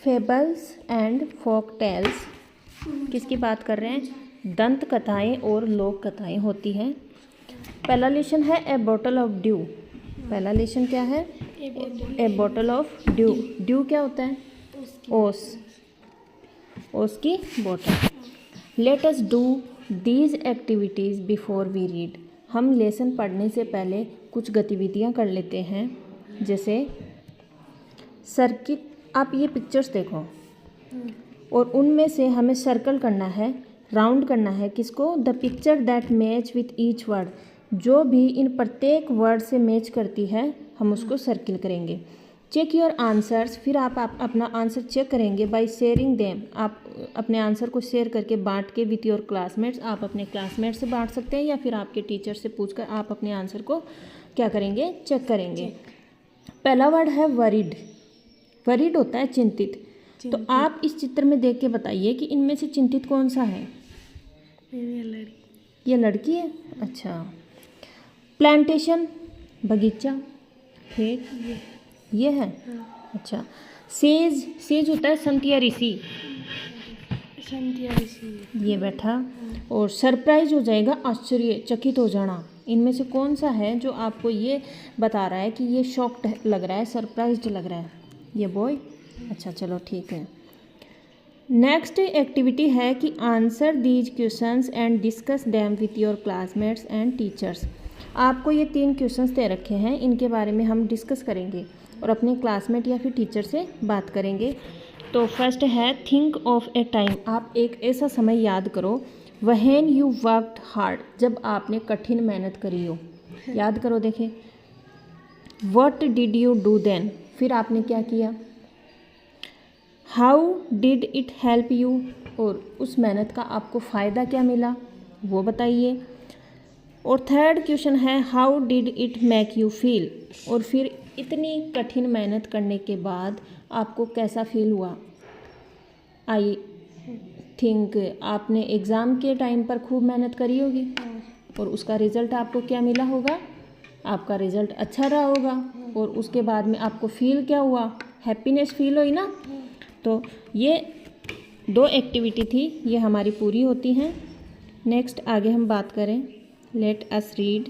Fables and folk tales किसकी बात कर रहे हैं? दंत कथाएँ और लोक कथाएँ होती हैं। पहला लेसन है ए बॉटल ऑफ ड्यू। पहला लेसन क्या है? A bottle of dew. Dew क्या होता है? ओस। ओस की बॉटल। Let us do these activities before we read. हम लेसन पढ़ने से पहले कुछ गतिविधियाँ कर लेते हैं, जैसे सर्किट। आप ये पिक्चर्स देखो और उनमें से हमें सर्कल करना है, राउंड करना है किसको? The picture that match with each word. जो भी इन प्रत्येक वर्ड से मैच करती है हम उसको सर्किल करेंगे। Check your answers. फिर आप अपना आंसर चेक करेंगे बाय शेयरिंग देम। आप अपने आंसर को शेयर करके बांट के विथ योर क्लासमेट्स। आप अपने क्लासमेट से बांट सकते हैं या फिर आपके टीचर से पूछकर आप अपने आंसर को क्या करेंगे? चेक करेंगे। पहला वर्ड है वरीड। वरीड होता है चिंतित। तो आप इस चित्र में देख के बताइए कि इनमें से चिंतित कौन सा है? ये लड़की है। अच्छा। प्लांटेशन बगीचा। फिर ये है। अच्छा। सेज। सेज होता है संत या ऋषि। ये बैठा। और सरप्राइज हो जाएगा आश्चर्य, चकित हो जाना। इनमें से कौन सा है जो आपको ये बता रहा है कि ये शॉक्ड लग रहा है, सरप्राइज्ड लग रहा है? ये बॉय। अच्छा चलो ठीक है। नेक्स्ट एक्टिविटी है कि answer these questions and discuss them with your classmates and teachers. आपको ये 3 क्वेश्चंस दे रखे हैं, इनके बारे में हम डिस्कस करेंगे और अपने क्लासमेट या फिर टीचर से बात करेंगे। तो फर्स्ट है थिंक ऑफ ए टाइम। आप एक ऐसा समय याद करो व्हेन यू वर्कड हार्ड, जब आपने कठिन मेहनत करी हो। याद करो। देखें, what did you do then, फिर आपने क्या किया? How did it help you, और उस मेहनत का आपको फ़ायदा क्या मिला वो बताइए। और थर्ड क्वेश्चन है how did it make you feel, और फिर इतनी कठिन मेहनत करने के बाद आपको कैसा फील हुआ। आई थिंक आपने एग्ज़ाम के टाइम पर खूब मेहनत करी होगी और उसका रिज़ल्ट आपको क्या मिला होगा? आपका रिज़ल्ट अच्छा रहा होगा और उसके बाद में आपको फील क्या हुआ? हैप्पीनेस फील हुई ना। तो ये 2 एक्टिविटी थी, ये हमारी पूरी होती हैं। नेक्स्ट आगे हम बात करें। Let us read.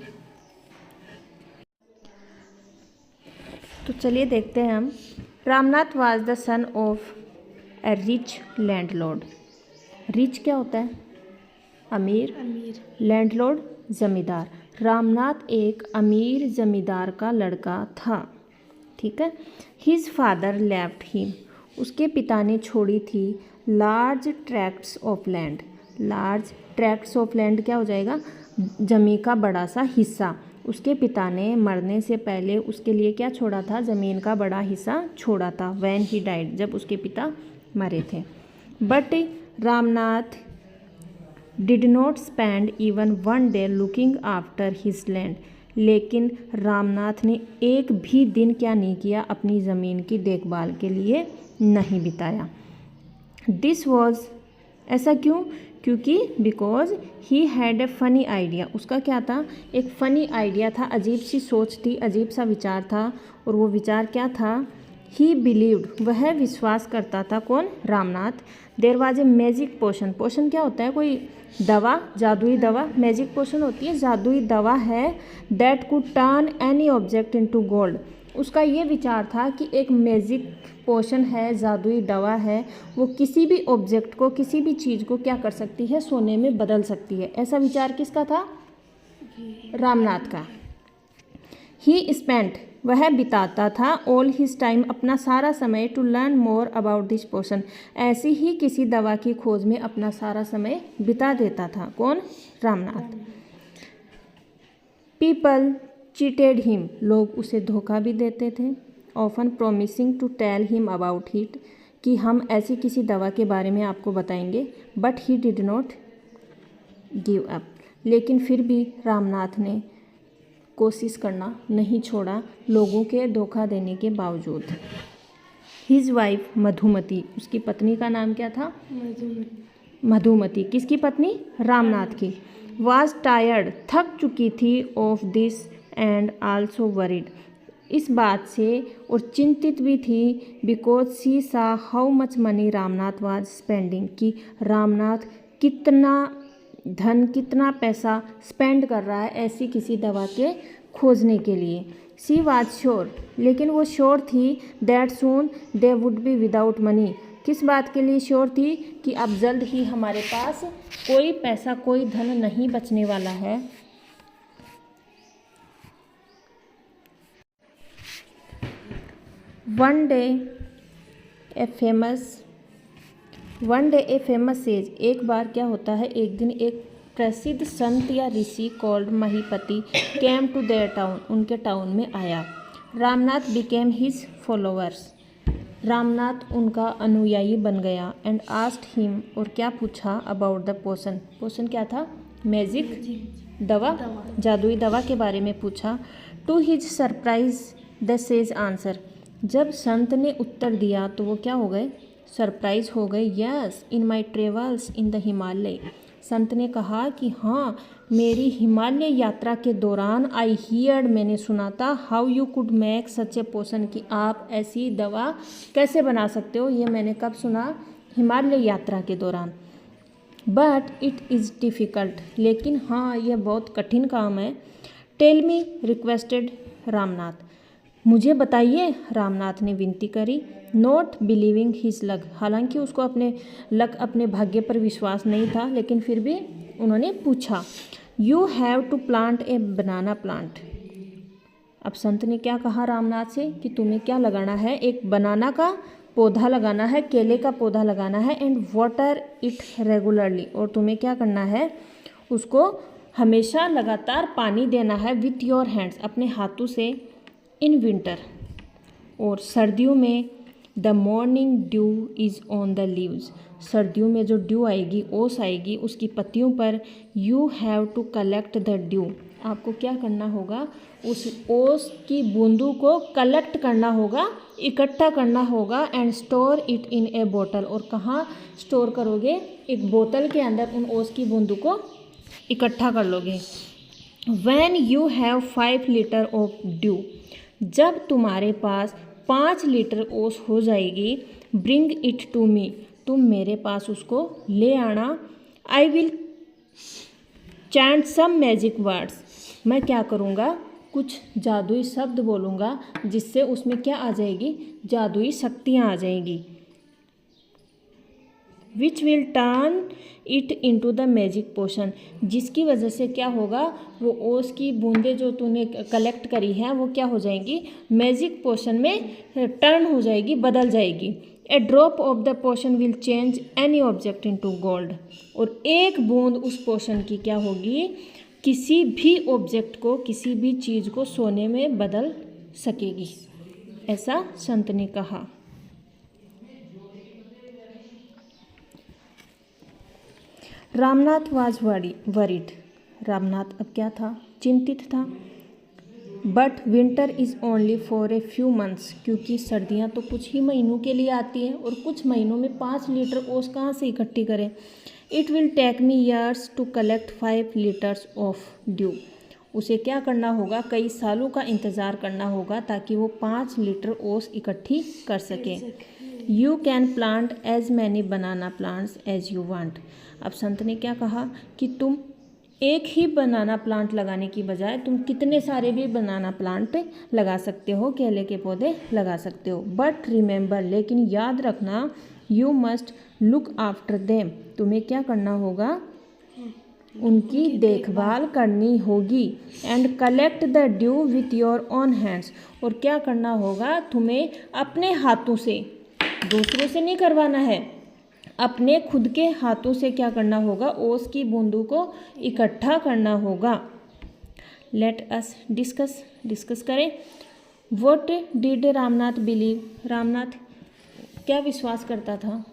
तो चलिए देखते हैं हम। Ramnath was the son of A rich landlord. Rich क्या होता है? अमीर। लैंडलॉर्ड जमींदार। रामनाथ एक अमीर जमींदार का लड़का था। ठीक है। His father left him. उसके पिता ने छोड़ी थी large tracts of land. Large tracts of land क्या हो जाएगा? ज़मीन का बड़ा सा हिस्सा। उसके पिता ने मरने से पहले उसके लिए क्या छोड़ा था? ज़मीन का बड़ा हिस्सा छोड़ा था। व्हेन ही डाइड, जब उसके पिता मरे थे। But Ramnath did not spend even one day looking after his land. लेकिन रामनाथ ने एक भी दिन क्या नहीं किया? अपनी ज़मीन की देखभाल के लिए नहीं बिताया। दिस वॉज, ऐसा क्यों? क्योंकि because he had a funny idea. उसका क्या था? एक फ़नी आइडिया था, अजीब सी सोच थी, अजीब सा विचार था। और वो विचार क्या था? ही बिलीव्ड, वह विश्वास करता था। कौन? Ramnath. There was a magic potion. Potion क्या होता है? कोई दवा, जादुई दवा। मैजिक पोशन होती है जादुई दवा है। That could turn any object into gold. उसका ये विचार था कि एक मैजिक पोशन है, जादुई दवा है, वो किसी भी ऑब्जेक्ट को, किसी भी चीज़ को क्या कर सकती है? सोने में बदल सकती है। ऐसा विचार किसका था? रामनाथ का। ही स्पेंट, वह बिताता था ऑल हिज टाइम, अपना सारा समय to learn more about this potion. ऐसी ही किसी दवा की खोज में अपना सारा समय बिता देता था। कौन? रामनाथ। पीपल चीटेड हिम, लोग उसे धोखा भी देते थे। Often promising to tell him about it, कि हम ऐसी किसी दवा के बारे में आपको बताएंगे। But he did not give up, लेकिन फिर भी रामनाथ ने कोशिश करना नहीं छोड़ा, लोगों के धोखा देने के बावजूद। हिज वाइफ मधुमती, उसकी पत्नी का नाम क्या था? मधुमती। किसकी पत्नी? रामनाथ की। वाज टायर्ड, थक चुकी थी। Of this and also worried, इस बात से और चिंतित भी थी बिकॉज सी सा how much money Ramnath was spending, कि रामनाथ कितना धन कितना पैसा स्पेंड कर रहा है ऐसी किसी दवा के खोजने के लिए। सी वाज श्योर, लेकिन वो श्योर थी that soon they would be without money, किस बात के लिए श्योर थी कि अब जल्द ही हमारे पास कोई पैसा कोई धन नहीं बचने वाला है। One day a famous says, एक बार क्या होता है, एक दिन एक प्रसिद्ध संत या ऋषि called Mahipati came to their town, उनके टाउन में आया। Ramnath became his followers, Ramnath उनका अनुयायी बन गया। एंड आस्क्ड हिम, और क्या पूछा, अबाउट द पोशन, पोशन क्या था, मैजिक दवा, जादुई दवा के बारे में पूछा। To his surprise the sage answer, जब संत ने उत्तर दिया तो वो क्या हो गए, सरप्राइज हो गए। Yes in my travels in the Himalaya, संत ने कहा कि हाँ मेरी हिमालय यात्रा के दौरान आई हियर्ड, मैंने सुना था, how you could make such a potion, कि आप ऐसी दवा कैसे बना सकते हो, ये मैंने कब सुना, हिमालय यात्रा के दौरान। बट इट इज़ डिफ़िकल्ट, लेकिन हाँ यह बहुत कठिन काम है। टेल मी रिक्वेस्टेड रामनाथ, मुझे बताइए, रामनाथ ने विनती करी। नॉट बिलीविंग हिज लक, हालांकि उसको अपने लक अपने भाग्य पर विश्वास नहीं था, लेकिन फिर भी उन्होंने पूछा। You have to plant a banana plant, अब संत ने क्या कहा रामनाथ से कि तुम्हें क्या लगाना है, एक बनाना का पौधा लगाना है, केले का पौधा लगाना है। एंड वाटर इट रेगुलरली, और तुम्हें क्या करना है, उसको हमेशा लगातार पानी देना है। विथ योर हैंड्स, अपने हाथों से। इन विंटर, और सर्दियों में। The morning due is on the leaves, सर्दियों में जो ड्यू आएगी, ओस आएगी उसकी पत्तियों पर। You have to collect the dew, आपको क्या करना होगा, उस ओस की बूंदों को कलेक्ट करना होगा, इकट्ठा करना होगा। एंड स्टोर इट इन ए बोतल, और कहाँ स्टोर करोगे, एक बोतल के अंदर उन ओस की बूंदों को इकट्ठा कर लोगे। When you have 5 litre of due, जब तुम्हारे पास 5 लीटर ओस हो जाएगी, ब्रिंग इट टू मी, तुम मेरे पास उसको ले आना। I will chant some magic words, मैं क्या करूँगा, कुछ जादुई शब्द बोलूँगा, जिससे उसमें क्या आ जाएगी, जादुई शक्तियाँ आ जाएंगी। Which will turn it into the magic potion, जिसकी वजह से क्या होगा, वो ओस की बूंदें जो तूने कलेक्ट करी हैं वो क्या हो जाएंगी, मैजिक पोशन में टर्न हो जाएगी, बदल जाएगी। A drop of the potion will change any object into gold, और एक बूंद उस पोशन की क्या होगी, किसी भी ऑब्जेक्ट को, किसी भी चीज़ को सोने में बदल सकेगी, ऐसा संत ने कहा। रामनाथ वाज वरीड, रामनाथ अब क्या था, चिंतित था। But winter is only for a few months, क्योंकि सर्दियाँ तो कुछ ही महीनों के लिए आती हैं, और कुछ महीनों में 5 लीटर ओस कहाँ से इकट्ठी करें। It will take me years to collect 5 litres of dew, उसे क्या करना होगा, कई सालों का इंतज़ार करना होगा ताकि वो 5 लीटर ओस इकट्ठी कर सके। You can plant as many banana plants as you want, अब संत ने क्या कहा कि तुम एक ही बनाना प्लांट लगाने की बजाय तुम कितने सारे भी बनाना प्लांट लगा सकते हो, केले के पौधे लगा सकते हो। बट रिमेंबर, लेकिन याद रखना, you must look after them, तुम्हें क्या करना होगा, उनकी देखभाल करनी होगी। And collect the due with your own hands, और क्या करना होगा, तुम्हें अपने हाथों से, दूसरों से नहीं करवाना है, अपने खुद के हाथों से क्या करना होगा, ओस की बूंदों को इकट्ठा करना होगा। लेट अस डिस्कस करें। What did Ramnath believe, Ramnath क्या विश्वास करता था,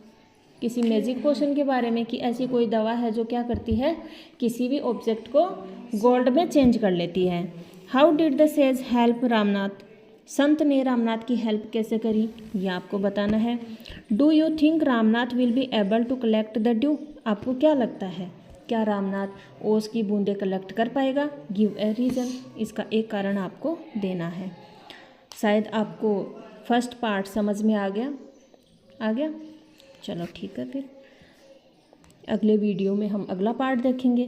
किसी मैजिक पोशन के बारे में, कि ऐसी कोई दवा है जो क्या करती है, किसी भी ऑब्जेक्ट को गोल्ड में चेंज कर लेती है। How did the sage help Ramnath, संत ने रामनाथ की हेल्प कैसे करी, यह आपको बताना है। Do you think Ramnath will be able to collect the dew, आपको क्या लगता है, क्या रामनाथ ओस की बूंदें कलेक्ट कर पाएगा। गिव ए रीज़न, इसका एक कारण आपको देना है। शायद आपको फर्स्ट पार्ट समझ में आ गया। चलो ठीक है, फिर अगले वीडियो में हम अगला पार्ट देखेंगे।